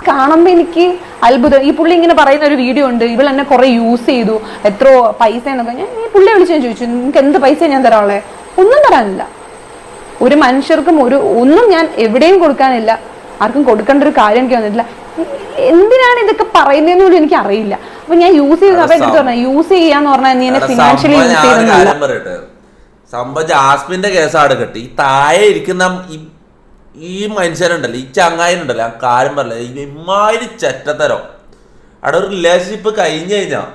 കാണുമ്പോ എനിക്ക് അത്ഭുതം. ഈ പുള്ളി ഇങ്ങനെ പറയുന്ന ഒരു വീഡിയോ ഉണ്ട്, ഇവൾ എന്നെ കുറെ യൂസ് ചെയ്തു, എത്രയോ പൈസ എന്നൊക്കെ. ഞാൻ ഈ പുള്ളിയെ വിളിച്ച് ഞാൻ ചോദിച്ചു, നിങ്ങൾക്ക് എന്ത് പൈസ ഞാൻ തരാനുള്ളേ? ഒന്നും തരാനില്ല. ഒരു മനുഷ്യർക്കും ഒന്നും ഞാൻ എവിടെയും കൊടുക്കാനില്ല, ആർക്കും കൊടുക്കേണ്ട ഒരു കാര്യം എനിക്ക് വന്നിട്ടില്ല. എന്തിനാണ് ഇതൊക്കെ പറയുന്നതെന്ന് പോലും എനിക്ക് അറിയില്ല. അപ്പൊ ഞാൻ യൂസ് ചെയ്ത് അവരുടെ അടുത്ത് പറഞ്ഞ യൂസ് ചെയ്യാന്ന് പറഞ്ഞാൽ നീ എന്നെ ഫിനാൻഷ്യലി യൂസ് ചെയ്യുന്നില്ല. സംഭവം ജാസ്മിന്റെ കേസാണ് കെട്ടി. ഈ താഴെ ഇരിക്കുന്ന ഈ മനുഷ്യനുണ്ടല്ലോ, ഈ ചങ്ങായിനുണ്ടല്ലോ, ആ കാര്യം പറയില്ല, ഇമ്മാതിരി ചെറ്റത്തരം. അവിടെ ഒരു റിലേഷൻഷിപ്പ് കഴിഞ്ഞു കഴിഞ്ഞാൽ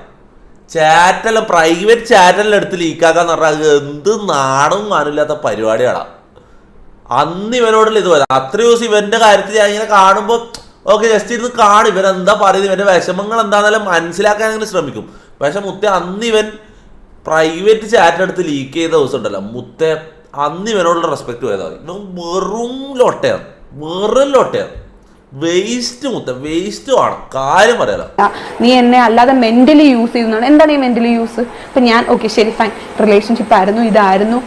ചാറ്റെല്ലാം പ്രൈവറ്റ് ചാറ്റെല്ലാം എടുത്ത് ലീക്കാക്കാന്ന് പറഞ്ഞാൽ എന്ത് നാടും മാനില്ലാത്ത പരിപാടികളാണ്. അന്ന് ഇവനോടുള്ള ഇത് വരാം. അത്ര ദിവസം ഇവന്റെ കാര്യത്തിൽ ഞാൻ ഇങ്ങനെ കാണുമ്പോൾ ഓക്കെ ജസ്റ്റ് ഇരുന്ന് കാണും, ഇവൻ എന്താ പറയുന്നത്, ഇവന്റെ വിഷമങ്ങൾ എന്താണെന്നെല്ലാം മനസ്സിലാക്കാനെങ്കിലും ശ്രമിക്കും. പക്ഷെ മുത്തേ അന്ന് ഇവൻ പ്രൈവറ്റ് ചാറ്റ് എടുത്ത് ലീക്ക് ചെയ്ത ദിവസം ഉണ്ടല്ലോ, മുത്തേ അന്ന് ഇവനോടുള്ള റെസ്പെക്ട് പോയതാണ്. ഇവൻ വെറും ലൊട്ടയാണ്, വെറും ലൊട്ടയാണ്. വേസ്റ്റ് മുത്ത, വേസ്റ്റ് ആണ് കാര്യം പറയാലോ. നീ എന്നെ അല്ലാതെ മെന്റലി യൂസ് ചെയ്യുന്നതാണ്. എന്താണ് ഈ മെന്റലി യൂസ്? ഇപ്പൊ ഞാൻ ഓക്കെ ശരി ഫൈൻ, റിലേഷൻഷിപ്പ് ആയിരുന്നു, ഇതായിരുന്നു,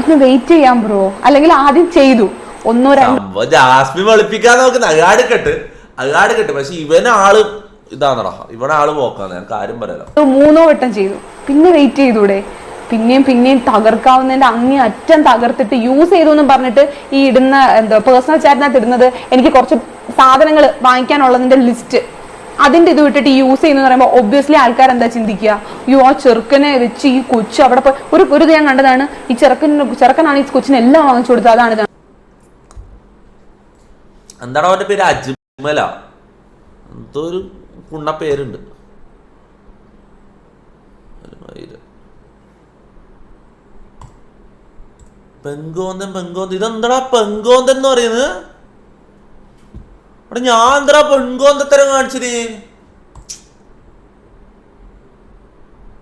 ഒന്ന് വെയിറ്റ് ചെയ്യാം ബ്രോ, അല്ലെങ്കിൽ ആദ്യം ചെയ്തു ഒന്നോ രണ്ടോ. ജാസ്മിൻ വെളുപ്പിക്കാൻ നോക്കുന്ന അകാട് കെട്ട്. പക്ഷെ ഇവനാള് ഇതാണടാ, ഇവനാള് പോക്കാന്ന് ഞാൻ കാര്യം പറയാലോ. 3 വട്ടം ചെയ്തു, പിന്നെ വെയിറ്റ് ചെയ്തൂടെ? പിന്നെയും തകർക്കാവുന്നതിന്റെ അങ്ങേ അറ്റം തകർത്തിട്ട് യൂസ് ചെയ്തു എന്ന് പറഞ്ഞിട്ട് ഈ ഇടുന്ന എന്താ പേഴ്സണൽ ചാറ്റിനകത്ത് ഇടുന്നത് എനിക്ക് കുറച്ച് സാധനങ്ങൾ വാങ്ങിക്കാനുള്ളതിന്റെ ലിസ്റ്റ്, അതിന്റെ ഇത് വിട്ടിട്ട് യൂസ് ചെയ്യുന്ന പറയുമ്പോൾ ഒബ്വിയസ്ലി ആൾക്കാർ എന്താ ചിന്തിക്കുക? ആ ചെറുക്കനെ വെച്ച് ഈ കൊച്ചു അവിടെ പോയി ഒരു ഞാൻ കണ്ടതാണ്, ഈ ചെറുക്കനാണ് ഈ കൊച്ചിന് എല്ലാം വാങ്ങിച്ചു കൊടുത്തത്. അതാണ് എന്താണ് അവന്റെ പേര്, അജ്മല എന്തോ ഒരു പുണ്ണ പേരുണ്ട്. പെങ്കോന്തൻ ഇതെന്താടാ പെങ്കോന്തൻ എന്ന് പറയുന്നത്? അവിടെ ഞാൻ എന്താ പെങ്കോന്തത്തരം കാണിച്ചിന്?